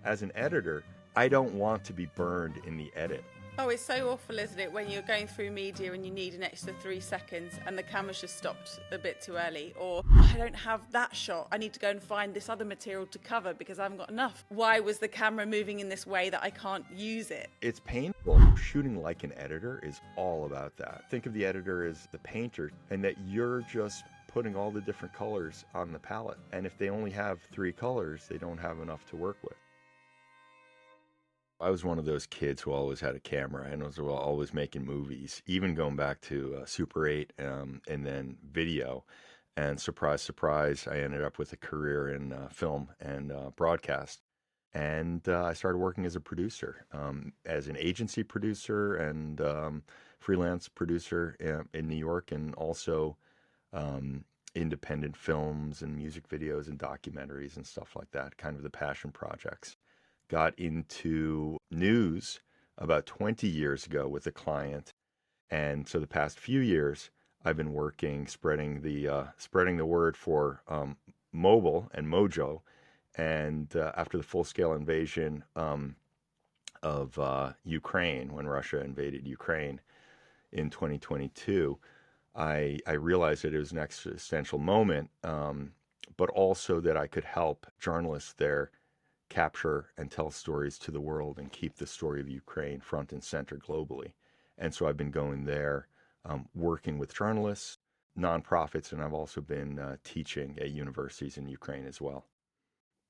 As an editor, I don't want to be burned in the edit. Oh, it's so awful, isn't it, when you're going through media and you need an extra 3 seconds and the camera's just stopped a bit too early, or I don't have that shot, I need to go and find this other material to cover because I haven't got enough. Why was the camera moving in this way that I can't use it? It's painful. Shooting like an editor is all about that. Think of the editor as the painter, and that you're just putting all the different colors on the palette. And if they only have 3 colors, they don't have enough to work with. I was one of those kids who always had a camera and was always making movies, even going back to Super 8 and then video. And surprise, surprise, I ended up with a career in film and broadcast. And I started working as a producer, as an agency producer and freelance producer in New York, and also independent films and music videos and documentaries and stuff like that, kind of the passion projects. Got into news about 20 years ago with a client, and so the past few years I've been working spreading the word for mobile and Mojo. And after the full-scale invasion of Ukraine, when Russia invaded Ukraine in 2022, I realized that it was an existential moment, but also that I could help journalists there capture and tell stories to the world and keep the story of Ukraine front and center globally. And so I've been going there, working with journalists, nonprofits, and I've also been teaching at universities in Ukraine as well.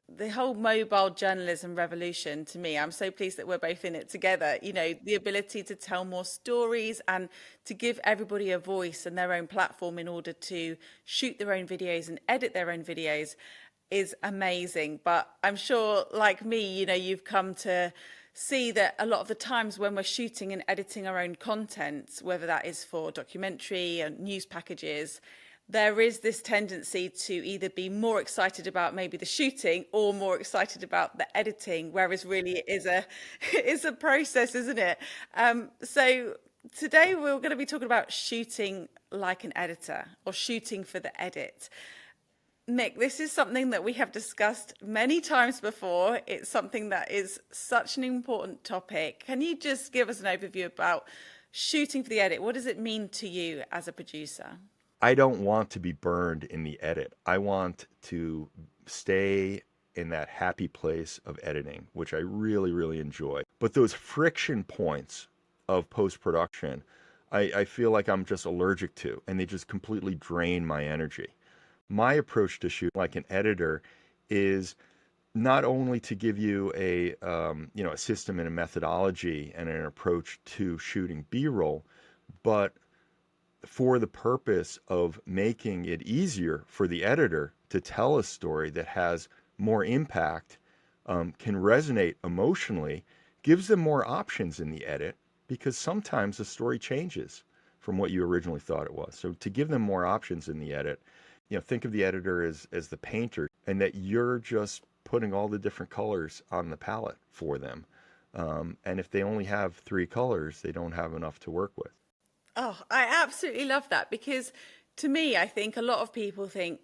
The whole mobile journalism revolution, to me, I'm so pleased that we're both in it together. You know, the ability to tell more stories and to give everybody a voice and their own platform in order to shoot their own videos and edit their own videos is amazing. But I'm sure, like me, you know, you've come to see that a lot of the times when we're shooting and editing our own content, whether that is for documentary and news packages, there is this tendency to either be more excited about maybe the shooting or more excited about the editing, whereas really it is a it's a process, isn't it? So today we're going to be talking about shooting like an editor, or shooting for the edit. Mick, this is something that we have discussed many times before. It's something that is such an important topic. Can you just give us an overview about shooting for the edit? What does it mean to you as a producer? I don't want to be burned in the edit. I want to stay in that happy place of editing, which I really, really enjoy. But those friction points of post-production, I feel like I'm just allergic to, and they just completely drain my energy. My approach to shoot like an editor is not only to give you a system and a methodology and an approach to shooting B-roll, but for the purpose of making it easier for the editor to tell a story that has more impact, can resonate emotionally, gives them more options in the edit, because sometimes the story changes from what you originally thought it was. So to give them more options in the edit, think of the editor as the painter, and that you're just putting all the different colors on the palette for them. And if they only have 3 colors, they don't have enough to work with. Oh, I absolutely love that, because to me, I think a lot of people think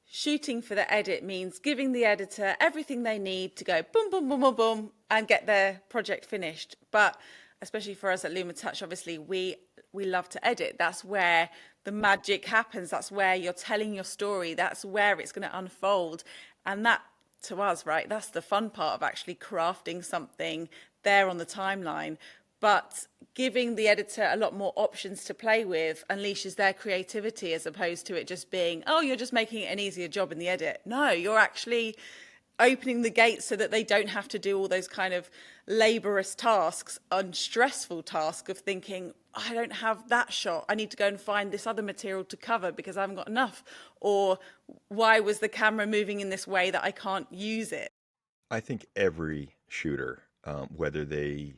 shooting for the edit means giving the editor everything they need to go boom, boom, boom, boom, boom, and get their project finished. But especially for us at LumaTouch, obviously, we love to edit. That's where the magic happens. That's where you're telling your story. That's where it's going to unfold. And that, to us, right, that's the fun part of actually crafting something there on the timeline. But giving the editor a lot more options to play with unleashes their creativity, as opposed to it just being, oh, you're just making it an easier job in the edit. No, you're actually opening the gates so that they don't have to do all those kind of laborious tasks and stressful tasks of thinking, I don't have that shot, I need to go and find this other material to cover because I haven't got enough. Or why was the camera moving in this way that I can't use it? I think every shooter, whether they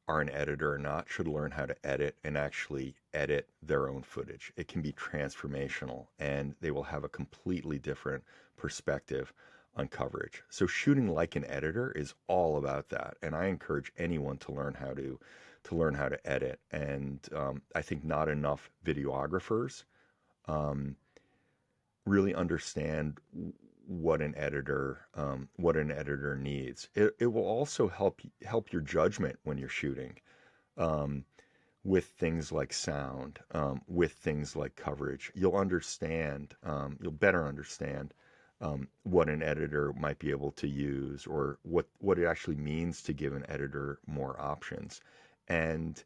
are an editor or not, should learn how to edit and actually edit their own footage. It can be transformational, and they will have a completely different perspective on coverage. So shooting like an editor is all about that, and I encourage anyone to learn how to edit. And I think not enough videographers really understand what an editor needs. It will also help your judgment when you're shooting, um, with things like sound, with things like coverage. You'll better understand what an editor might be able to use, or what it actually means to give an editor more options. And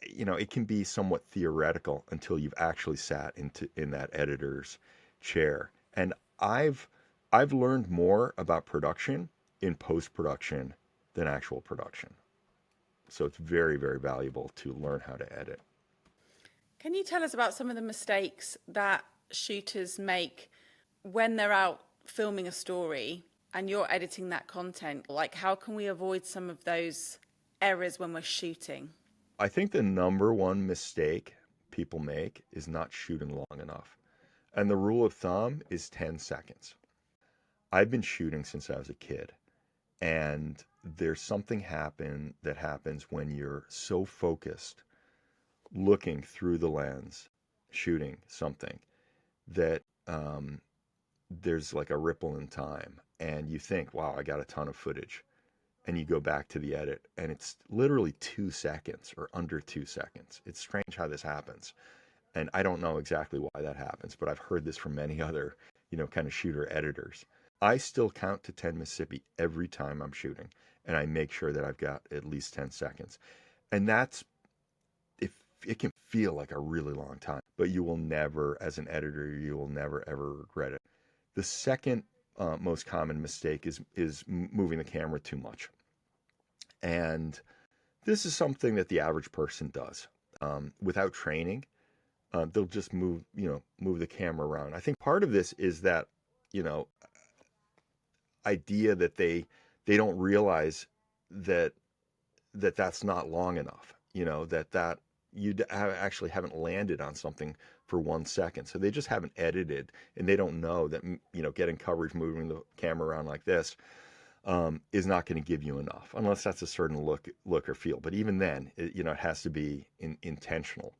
it can be somewhat theoretical until you've actually sat in that editor's chair. And I've I've learned more about production in post production than actual production. So it's very, very valuable to learn how to edit. Can you tell us about some of the mistakes that shooters make when they're out filming a story and you're editing that content? Like, how can we avoid some of those errors when we're shooting? I think the number one mistake people make is not shooting long enough. And the rule of thumb is 10 seconds. I've been shooting since I was a kid, and there's something that happens when you're so focused, looking through the lens, shooting something, that there's like a ripple in time, and you think, wow, I got a ton of footage. And you go back to the edit, and it's literally 2 seconds or under 2 seconds. It's strange how this happens. And I don't know exactly why that happens, but I've heard this from many other, kind of shooter editors. I still count to 10 Mississippi every time I'm shooting, and I make sure that I've got at least 10 seconds. And if it can feel like a really long time, but you will never, as an editor, you will never ever regret it. The second most common mistake is moving the camera too much, and this is something that the average person does without training. They'll just move the camera around. I think part of this is that you know idea that they don't realize that that's not long enough. That actually haven't landed on something for 1 second. So they just haven't edited, and they don't know that getting coverage, moving the camera around like this, is not going to give you enough, unless that's a certain look or feel. But even then, it has to be intentional.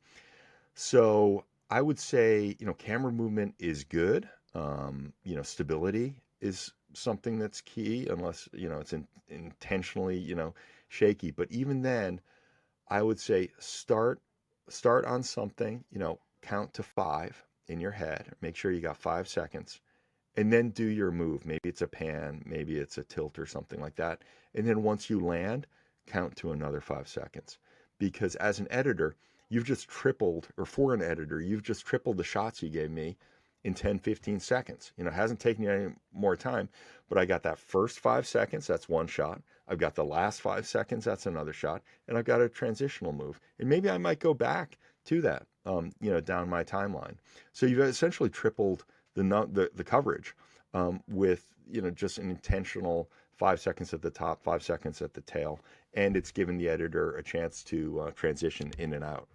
So I would say, camera movement is good. Stability is something that's key, unless it's intentionally shaky. But even then, I would say start on something, count to five in your head. Make sure you got 5 seconds, and then do your move. Maybe it's a pan, maybe it's a tilt or something like that. And then once you land, count to another 5 seconds. Because as an editor, you've just tripled, or for an editor, you've just tripled the shots you gave me in 10, 15 seconds. It hasn't taken you any more time, but I got that first 5 seconds, that's one shot. I've got the last 5 seconds, that's another shot. And I've got a transitional move. And maybe I might go back to that, down my timeline. So you've essentially tripled the coverage with just an intentional 5 seconds at the top, 5 seconds at the tail, and it's given the editor a chance to transition in and out.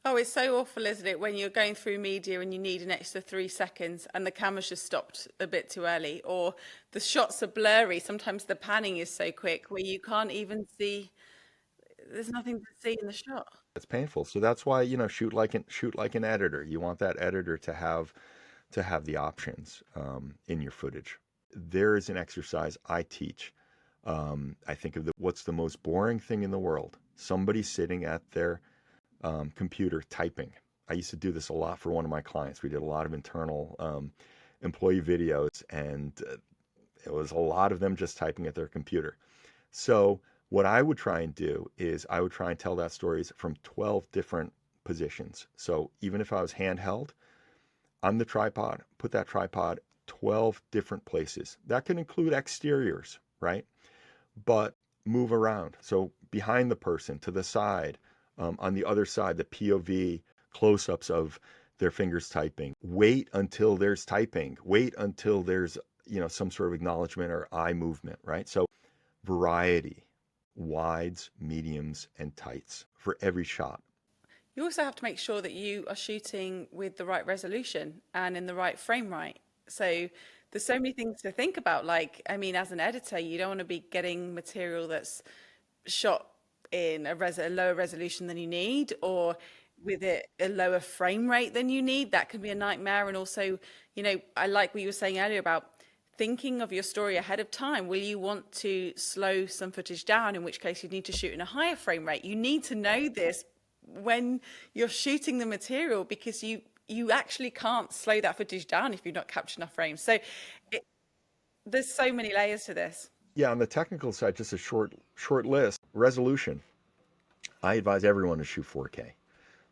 Oh, it's so awful, isn't it, when you're going through media and you need an extra 3 seconds and the camera's just stopped a bit too early, or the shots are blurry. Sometimes the panning is so quick where you can't even see, there's nothing to see in the shot. It's painful. So that's why shoot like an editor. You want that editor to have the options in your footage. There is an exercise I teach. I think of what's the most boring thing in the world? Somebody sitting at their computer typing. I used to do this a lot for one of my clients. We did a lot of internal employee videos, and it was a lot of them just typing at their computer. So what I would try and do is I would try and tell that stories from 12 different positions. So even if I was handheld, on the tripod, put that tripod 12 different places. That can include exteriors, right? But move around. So behind the person, to the side, on the other side, the POV close ups of their fingers typing. Wait until there's typing. Wait until there's, some sort of acknowledgement or eye movement, right? So variety, wides, mediums, and tights for every shot. You also have to make sure that you are shooting with the right resolution and in the right frame rate. So there's so many things to think about. Like, I mean, as an editor, you don't want to be getting material that's shot in a lower resolution than you need, or with a lower frame rate than you need. That can be a nightmare. And also, I like what you were saying earlier about thinking of your story ahead of time. Will you want to slow some footage down, in which case you need to shoot in a higher frame rate? You need to know this when you're shooting the material, because you actually can't slow that footage down if you've not captured enough frames. So it, there's so many layers to this. Yeah, on the technical side, just a short list. Resolution. I advise everyone to shoot 4K.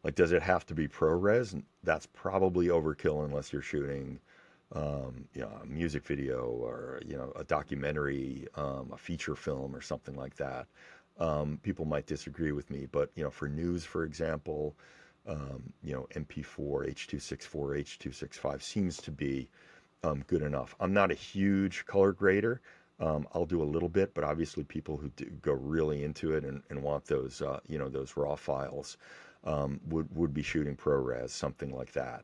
Like, does it have to be ProRes? That's probably overkill unless you're shooting, a music video or a documentary, a feature film or something like that. People might disagree with me, but for news, for example, MP4, H.264, H.265 seems to be good enough. I'm not a huge color grader. I'll do a little bit, but obviously people who go really into it and want those, those raw files, would be shooting ProRes, something like that,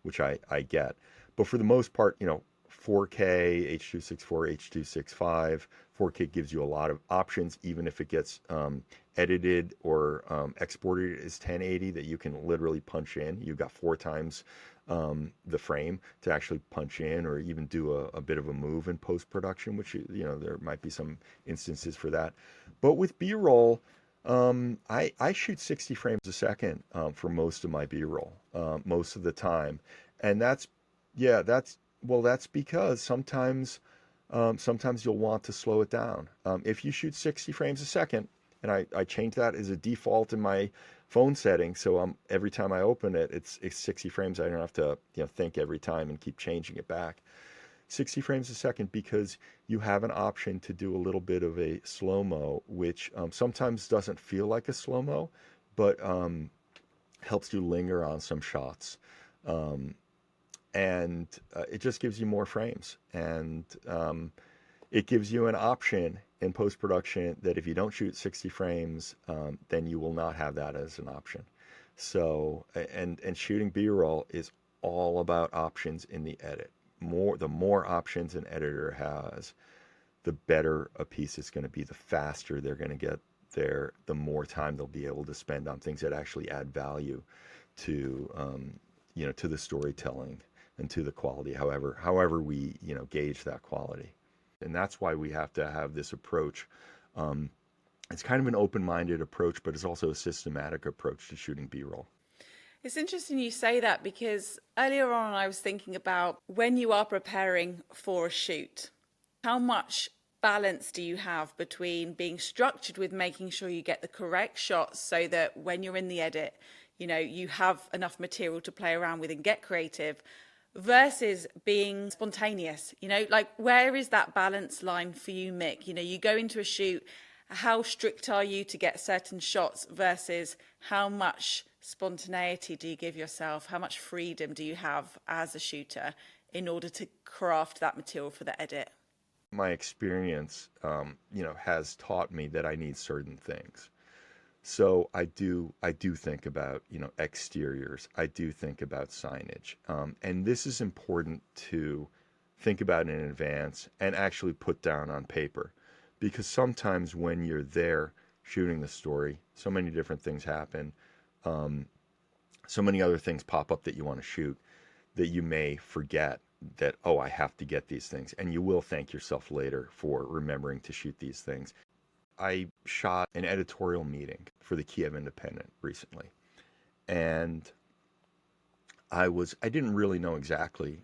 which I get. But for the most part, 4K, H.264, H.265, 4K gives you a lot of options, even if it gets edited or exported as 1080, that you can literally punch in. You've got 4 times the frame to actually punch in, or even do a bit of a move in post-production, which, there might be some instances for that. But with B-roll, I shoot 60 frames a second for most of my B-roll, most of the time. And that's because sometimes you'll want to slow it down. If you shoot 60 frames a second, and I change that as a default in my phone setting, so every time I open it, it's 60 frames. I don't have to think every time and keep changing it back. 60 frames a second, because you have an option to do a little bit of a slow-mo, which sometimes doesn't feel like a slow-mo, but helps you linger on some shots. And it just gives you more frames. And it gives you an option in post-production that if you don't shoot 60 frames, then you will not have that as an option. So, and shooting B-roll is all about options in the edit. The more options an editor has, the better a piece is going to be, the faster they're going to get there, the more time they'll be able to spend on things that actually add value to, to the storytelling and to the quality, however we, gauge that quality. And that's why we have to have this approach. It's kind of an open-minded approach, but it's also a systematic approach to shooting B-roll. It's interesting you say that, because earlier on I was thinking about when you are preparing for a shoot, how much balance do you have between being structured with making sure you get the correct shots so that when you're in the edit, you have enough material to play around with and get creative, versus being spontaneous? Like, where is that balance line for you, Mick? You go into a shoot, how strict are you to get certain shots versus how much spontaneity do you give yourself? How much freedom do you have as a shooter in order to craft that material for the edit? My experience, has taught me that I need certain things. So I do think about, exteriors. I do think about signage. And this is important to think about in advance and actually put down on paper. Because sometimes when you're there shooting the story, so many different things happen. So many other things pop up that you want to shoot, that you may forget that, oh, I have to get these things. And you will thank yourself later for remembering to shoot these things. I shot an editorial meeting for the Kiev Independent recently. And I didn't really know exactly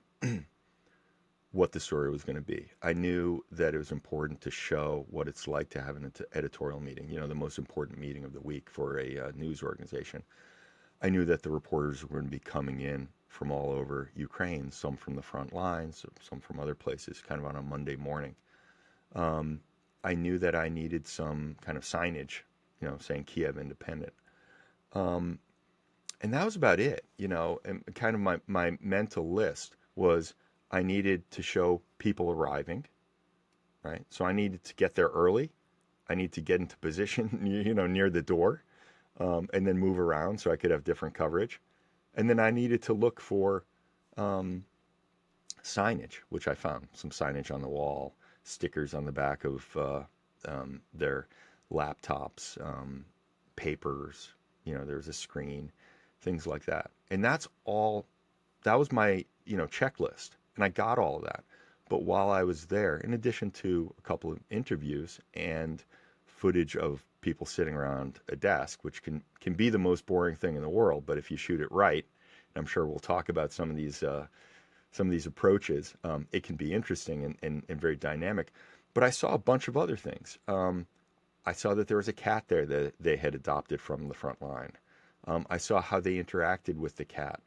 what the story was going to be. I knew that it was important to show what it's like to have an editorial meeting, the most important meeting of the week for a news organization. I knew that the reporters were going to be coming in from all over Ukraine, some from the front lines, some from other places, kind of on a Monday morning. I knew that I needed some kind of signage, saying Kiev Independent. And that was about it, and kind of my mental list was I needed to show people arriving, right? So I needed to get there early. I need to get into position, near the door, and then move around so I could have different coverage. And then I needed to look for signage, which I found. Some signage on the wall, stickers on the back of their laptops, papers, there's a screen, things like that. And that was my, checklist. And I got all of that. But while I was there, in addition to a couple of interviews and footage of people sitting around a desk, which can be the most boring thing in the world, but if you shoot it right, and I'm sure we'll talk about some of these approaches, it can be interesting and very dynamic. But I saw a bunch of other things. I saw that there was a cat there that they had adopted from the front line. I saw how they interacted with the cat.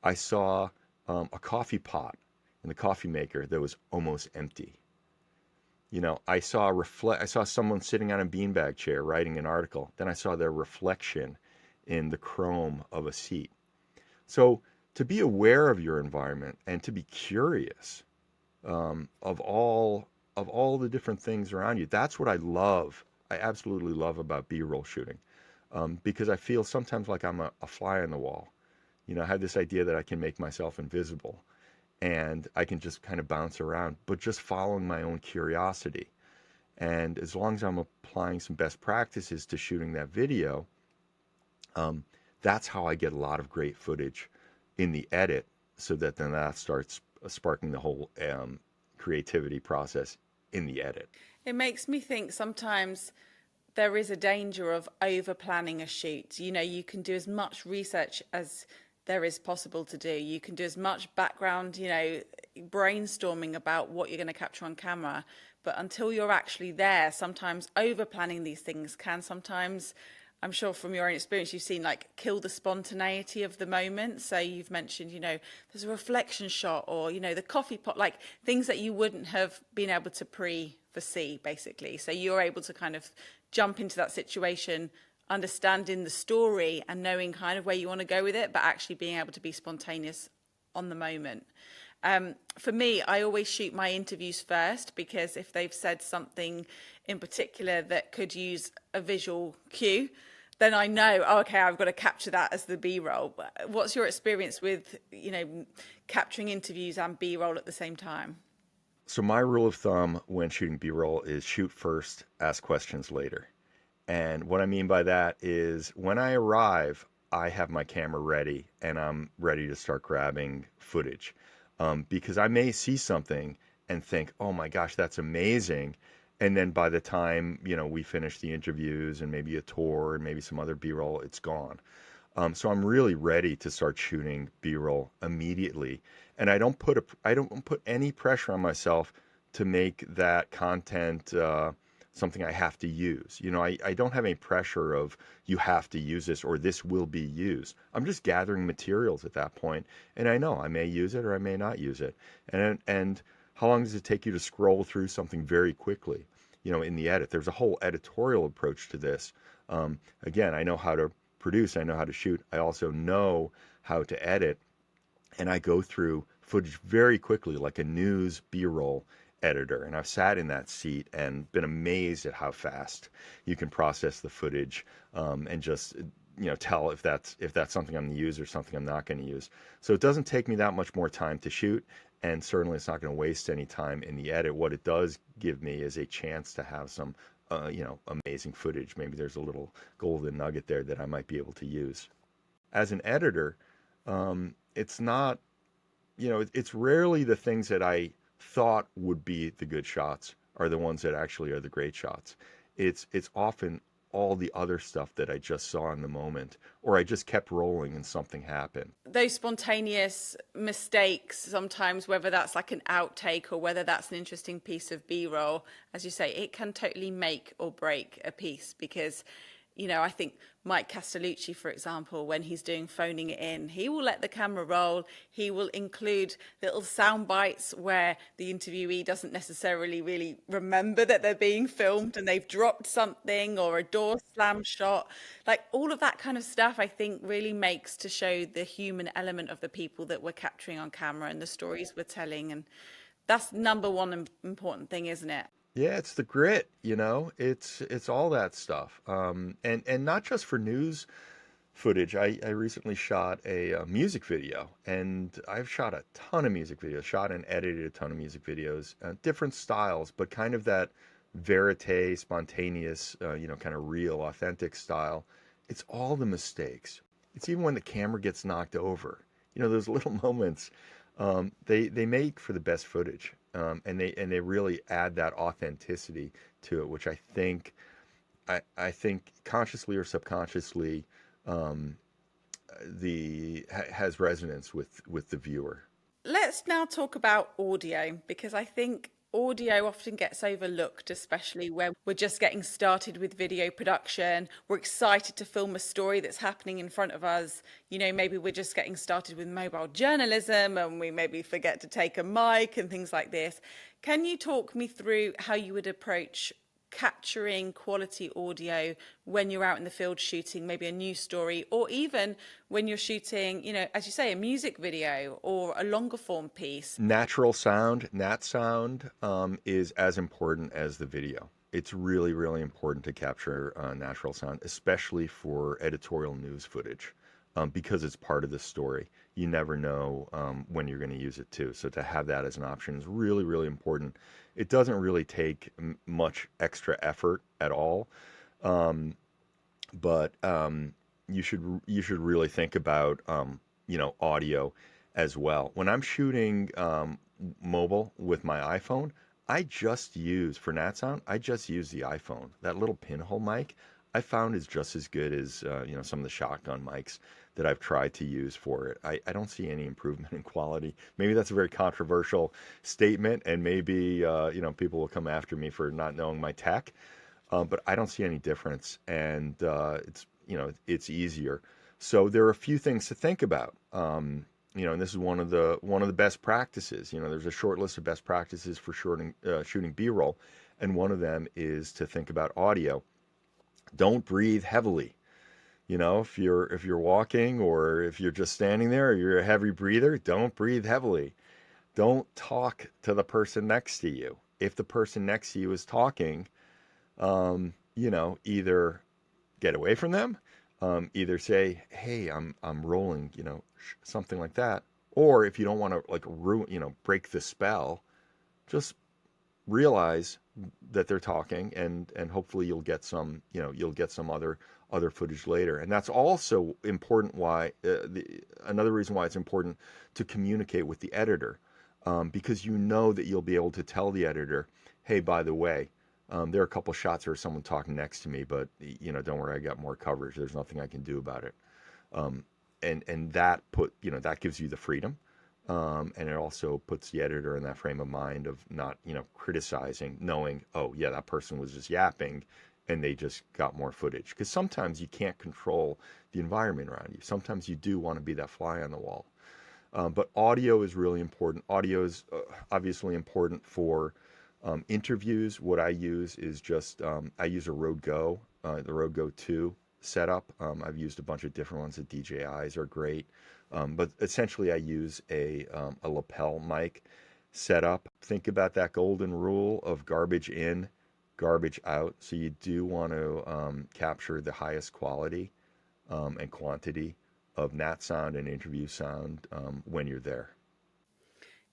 I saw a coffee pot in the coffee maker that was almost empty. You know, I saw someone sitting on a beanbag chair writing an article. Then I saw their reflection in the chrome of a seat. So to be aware of your environment and to be curious of all the different things around you, that's what I love. I absolutely love about B-roll shooting, because I feel sometimes like I'm a fly on the wall. You know, I have this idea that I can make myself invisible and I can just kind of bounce around, but just following my own curiosity. And as long as I'm applying some best practices to shooting that video, um, that's how I get a lot of great footage in the edit, so that then that starts sparking the whole creativity process in the edit. It makes me think sometimes there is a danger of over planning a shoot. You know, you can do as much research as there is possible to do. You can do as much background, brainstorming about what you're going to capture on camera. But until you're actually there, sometimes over planning these things can sometimes, I'm sure from your own experience, you've seen like kill the spontaneity of the moment. So you've mentioned, there's a reflection shot or, the coffee pot, like things that you wouldn't have been able to foresee, basically. So you're able to kind of jump into that situation, understanding the story and knowing kind of where you want to go with it, but actually being able to be spontaneous on the moment. For me, I always shoot my interviews first, because if they've said something in particular that could use a visual cue, then I know, oh, okay, I've got to capture that as the B-roll. What's your experience with, capturing interviews and B-roll at the same time? So my rule of thumb when shooting B-roll is shoot first, ask questions later. And what I mean by that is when I arrive, I have my camera ready and I'm ready to start grabbing footage. Because I may see something and think, oh my gosh, that's amazing. And then by the time, we finish the interviews and maybe a tour and maybe some other B-roll, it's gone. So I'm really ready to start shooting B-roll immediately. And I don't put any pressure on myself to make that content something I have to use. I don't have any pressure of you have to use this or this will be used. I'm just gathering materials at that point, and I know I may use it or I may not use it. And how long does it take you to scroll through something very quickly? In the edit, there's a whole editorial approach to this. Again, I know how to produce, I know how to shoot, I also know how to edit, and I go through footage very quickly like a news B-roll editor. And I've sat in that seat and been amazed at how fast you can process the footage, and just tell if that's something I'm going to use or something I'm not going to use. So it doesn't take me that much more time to shoot, and certainly it's not going to waste any time in the edit. What it does give me is a chance to have some amazing footage. Maybe there's a little golden nugget there that I might be able to use. As an editor, it's not, it's rarely the things that I thought would be the good shots are the ones that actually are the great shots. It's often all the other stuff that I just saw in the moment, or I just kept rolling and something happened. Those spontaneous mistakes sometimes, whether that's like an outtake or whether that's an interesting piece of B-roll, as you say, it can totally make or break a piece. Because I think Mike Castellucci, for example, when he's doing phoning it in, he will let the camera roll. He will include little sound bites where the interviewee doesn't necessarily really remember that they're being filmed and they've dropped something, or a door slam shot. Like all of that kind of stuff, I think really makes to show the human element of the people that we're capturing on camera and the stories we're telling. And that's number one important thing, isn't it? Yeah, it's the grit, it's all that stuff. And not just for news footage. I recently shot a music video, and I've shot a ton of music videos, shot and edited a ton of music videos, different styles, but kind of that verite, spontaneous, kind of real, authentic style. It's all the mistakes. It's even when the camera gets knocked over. Those little moments, they make for the best footage. and they really add that authenticity to it, which I think consciously or subconsciously um, has resonance with the viewer. Let's now talk about audio because I think audio often gets overlooked, especially when we're just getting started with video production. We're excited to film a story that's happening in front of us. You know, maybe we're just getting started with mobile journalism and we maybe forget to take a mic and things like this. Can you talk me through how you would approach capturing quality audio when you're out in the field shooting maybe a news story, or even when you're shooting, you know, as you say, a music video or a longer form piece? Natural sound, nat sound, is as important as the video. It's really, really important to capture natural sound, especially for editorial news footage, because it's part of the story. You never know when you're going to use it too. So to have that as an option is really, really important. It doesn't really take much extra effort at all, um, but you should really think about audio as well. When I'm shooting mobile with my iPhone, I just use for Nat Sound. I just use the iPhone. That little pinhole mic I found is just as good as some of the shotgun mics that I've tried to use for it. I don't see any improvement in quality. Maybe that's a very controversial statement, and maybe people will come after me for not knowing my tech. But I don't see any difference, and it's easier. So there are a few things to think about. And this is one of the best practices. There's a short list of best practices for shooting B-roll, and one of them is to think about audio. Don't breathe heavily. If you're walking or if you're just standing there, or you're a heavy breather, don't breathe heavily. Don't talk to the person next to you. If the person next to you is talking, either get away from them, either say, "Hey, I'm rolling," something like that. Or if you don't want to like ruin, break the spell, just realize that they're talking, and hopefully you'll get some other footage later. And that's also important. Another reason why it's important to communicate with the editor, because that you'll be able to tell the editor, "Hey, by the way, there are a couple shots where someone talking next to me, but don't worry, I got more coverage. There's nothing I can do about it." Um, and that gives you the freedom, and it also puts the editor in that frame of mind of not criticizing, knowing, oh yeah, that person was just yapping, and they just got more footage. Because sometimes you can't control the environment around you. Sometimes you do want to be that fly on the wall. But audio is really important. Audio is obviously important for interviews. What I use is just I use a Rode Go, the Rode Go 2 setup. I've used a bunch of different ones. The DJIs are great, but essentially I use a lapel mic setup. Think about that golden rule of garbage in, garbage out. So you do want to capture the highest quality and quantity of nat sound and interview sound when you're there.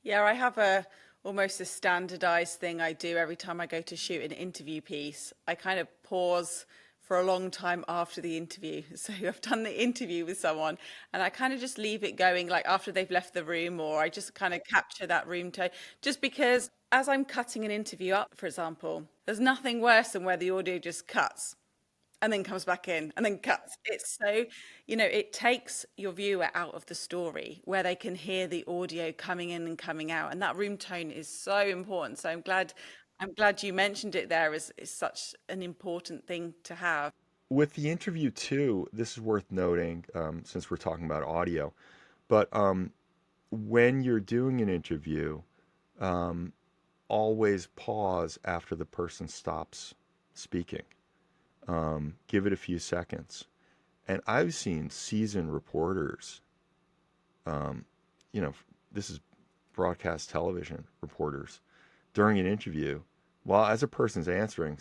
Yeah, I have a almost a standardized thing I do every time I go to shoot an interview piece. I kind of pause for a long time after the interview. So I've done the interview with someone and I kind of just leave it going like after they've left the room, or I just kind of capture that room tone just because as I'm cutting an interview up, for example, there's nothing worse than where the audio just cuts and then comes back in and then cuts. It's so, it takes your viewer out of the story where they can hear the audio coming in and coming out. And that room tone is so important. So I'm glad you mentioned it there is such an important thing to have. With the interview too, this is worth noting, since we're talking about audio, but when you're doing an interview, um, always pause after the person stops speaking. Give it a few seconds. And I've seen seasoned reporters, um, you know, this is broadcast television reporters, during an interview, while as a person's answering,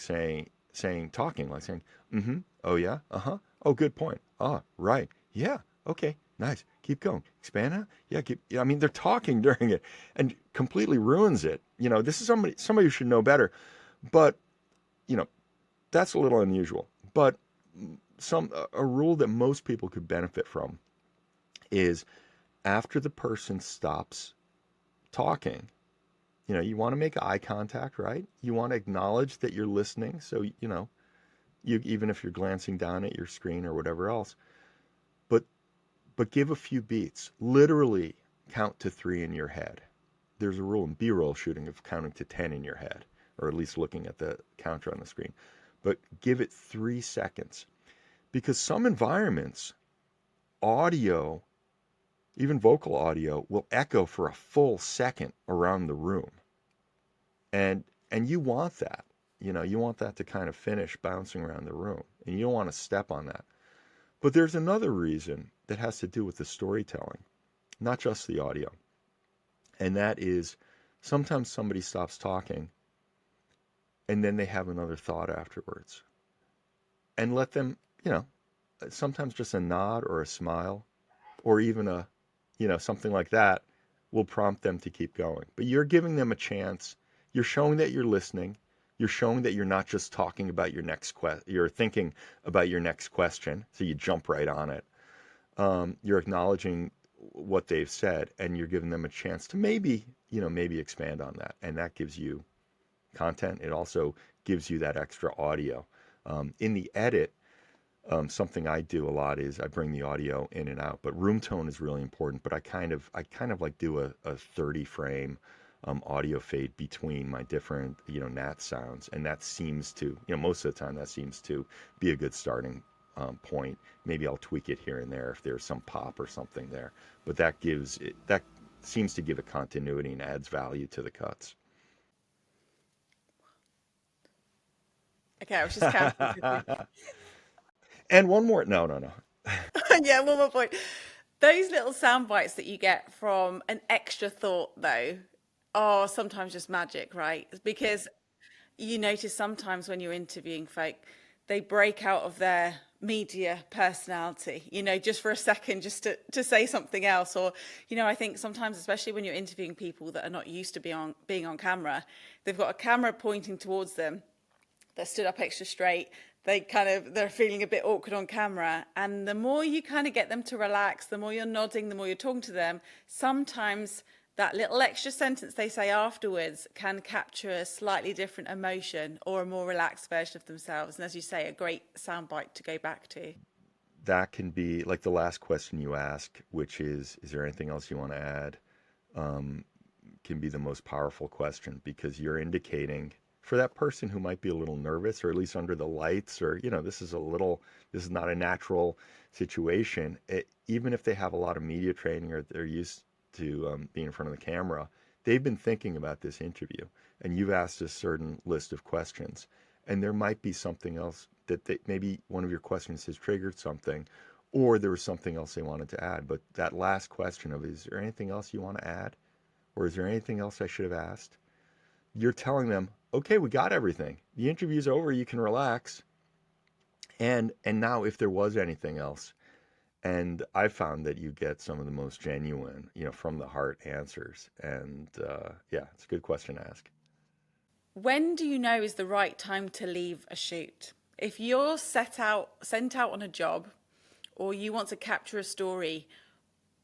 talking, like saying, "Mm-hmm, oh yeah, uh-huh, oh good point, ah, right, yeah, okay, nice, keep going, expand out, yeah, keep." Yeah, I mean, they're talking during it, and completely ruins it. This is somebody who should know better, but you know, that's a little unusual. But a rule that most people could benefit from is after the person stops talking, You want to make eye contact, right? You want to acknowledge that you're listening. So, you even if you're glancing down at your screen or whatever else, but give a few beats. Literally count to 3 in your head. There's a rule in B-roll shooting of counting to 10 in your head, or at least looking at the counter on the screen. But give it 3 seconds, because some environments, audio, even vocal audio, will echo for a full second around the room. And you want that. You want that to kind of finish bouncing around the room, and you don't want to step on that. But there's another reason that has to do with the storytelling, not just the audio. And that is, sometimes somebody stops talking and then they have another thought afterwards. And let them, sometimes just a nod or a smile or even something like that will prompt them to keep going. But you're giving them a chance. You're showing that you're listening. You're showing that you're not just talking about your next you're thinking about your next question, so you jump right on it. You're acknowledging what they've said, and you're giving them a chance to maybe expand on that, and that gives you content. It also gives you that extra audio. In the edit, something I do a lot is I bring the audio in and out, but room tone is really important. But I kind of like do a 30 frame audio fade between my different nat sounds, and that seems to most of the time that seems to be a good starting point. Maybe I'll tweak it here and there if there's some pop or something there, but that seems to give it continuity and adds value to the cuts. Okay, I was just counting to three. And one more, no. Yeah, one more point. Those little sound bites that you get from an extra thought, though, are sometimes just magic, right? Because you notice sometimes when you're interviewing folk, they break out of their media personality, just for a second, just to say something else. Or, I think sometimes, especially when you're interviewing people that are not used to being on camera, they've got a camera pointing towards them. They're stood up extra straight. They're feeling a bit awkward on camera. And the more you kind of get them to relax, the more you're nodding, the more you're talking to them, sometimes that little extra sentence they say afterwards can capture a slightly different emotion or a more relaxed version of themselves. And as you say, a great soundbite to go back to. That can be like the last question you ask, which is there anything else you want to add? Can be the most powerful question, because you're indicating for that person who might be a little nervous, or at least under the lights, or this is not a natural situation. Even if they have a lot of media training or they're used to being in front of the camera, they've been thinking about this interview, and you've asked a certain list of questions, and there might be something else maybe one of your questions has triggered something, or there was something else they wanted to add. But that last question of, is there anything else you want to add? Or is there anything else I should have asked? You're telling them, okay, we got everything. The interview's over. You can relax. And now, if there was anything else, and I found that you get some of the most genuine, from the heart answers. And yeah, it's a good question to ask. When do you know is the right time to leave a shoot? If you're sent out on a job, or you want to capture a story,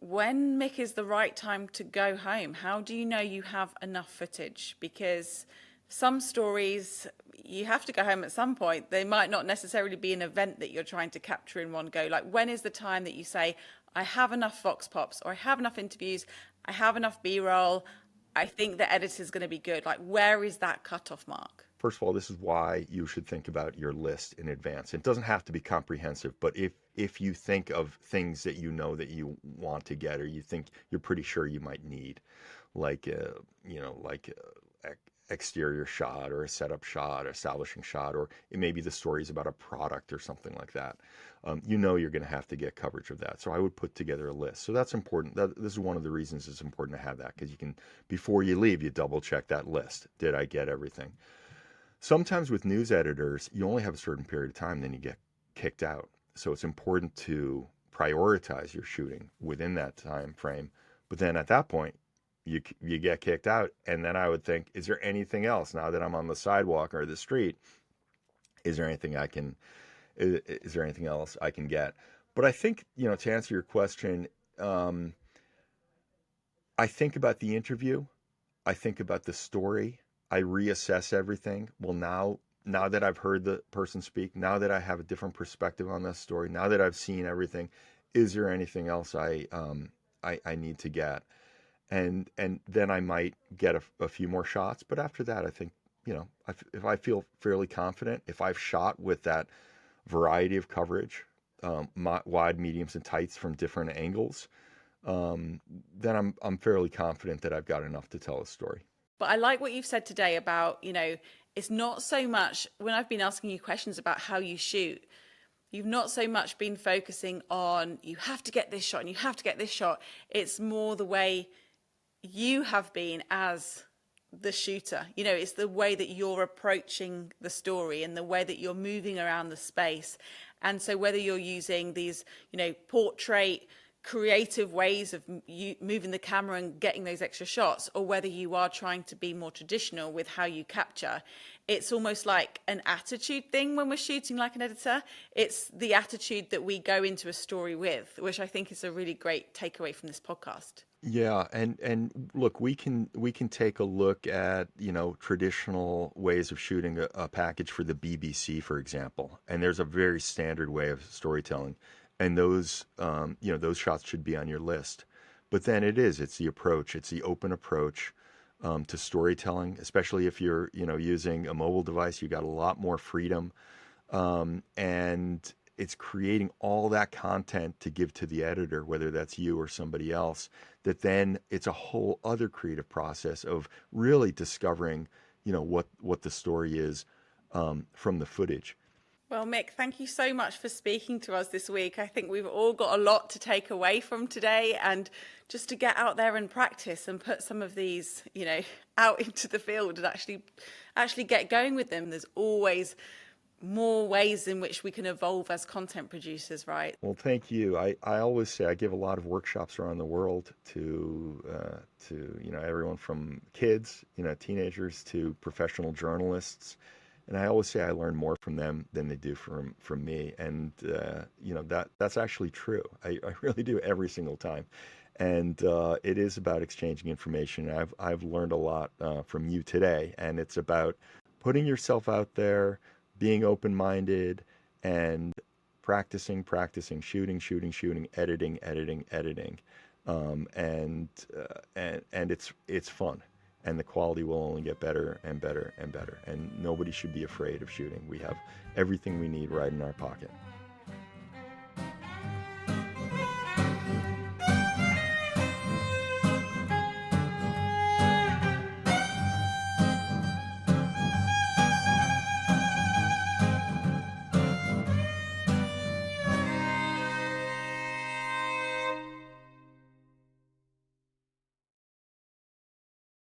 when, Mick, is the right time to go home? How do you know you have enough footage? Because some stories, you have to go home at some point. They might not necessarily be an event that you're trying to capture in one go. Like, when is the time that you say, I have enough Vox Pops, or I have enough interviews, I have enough B-roll, I think the editor's going to be good? Like, where is that cutoff mark? First of all, this is why you should think about your list in advance. It doesn't have to be comprehensive, but if you think of things that that you want to get, or you think you're pretty sure you might need, like like exterior shot, or a setup shot, or establishing shot, or it may be the stories about a product or something like that. You're going to have to get coverage of that. So I would put together a list. So that's important. This is one of the reasons it's important to have that, because you can, before you leave, you double check that list. Did I get everything? Sometimes with news editors, you only have a certain period of time, then you get kicked out. So it's important to prioritize your shooting within that time frame. But then at that point, you get kicked out, and then I would think, is there anything else now that I'm on the sidewalk or the street? Is there anything is there anything else I can get? But I think, to answer your question, I think about the interview. I think about the story. I reassess everything. Well, now that I've heard the person speak, now that I have a different perspective on this story, now that I've seen everything, is there anything else I need to get? And then I might get a few more shots. But after that, I think, if I feel fairly confident, if I've shot with that variety of coverage, wide, mediums, and tights from different angles, then I'm fairly confident that I've got enough to tell a story. But I like what you've said today about, it's not so much when I've been asking you questions about how you shoot, you've not so much been focusing on you have to get this shot and you have to get this shot. It's more the way you have been as the shooter. It's the way that you're approaching the story and the way that you're moving around the space. And so whether you're using these, portrait creative ways of moving the camera and getting those extra shots, or whether you are trying to be more traditional with how you capture, it's almost like an attitude thing when we're shooting like an editor. It's the attitude that we go into a story with, which I think is a really great takeaway from this podcast. Yeah, and look, we can take a look at, traditional ways of shooting a package for the BBC, for example. And there's a very standard way of storytelling, and those shots should be on your list. But then it's the approach, it's the open approach to storytelling, especially if you're, using a mobile device. You got a lot more freedom, and it's creating all that content to give to the editor, whether that's you or somebody else, that then it's a whole other creative process of really discovering, what the story is, from the footage. Well, Mick, thank you so much for speaking to us this week. I think we've all got a lot to take away from today, and just to get out there and practice and put some of these, out into the field and actually get going with them. There's always more ways in which we can evolve as content producers, right? Well, thank you. I always say I give a lot of workshops around the world to everyone from kids, teenagers, to professional journalists, and I always say I learn more from them than they do from me, and that's actually true. I really do every single time, and it is about exchanging information. I've learned a lot from you today, and it's about putting yourself out there, being open-minded, and practicing, shooting, editing, and it's fun, and the quality will only get better and better and better. And nobody should be afraid of shooting. We have everything we need right in our pocket.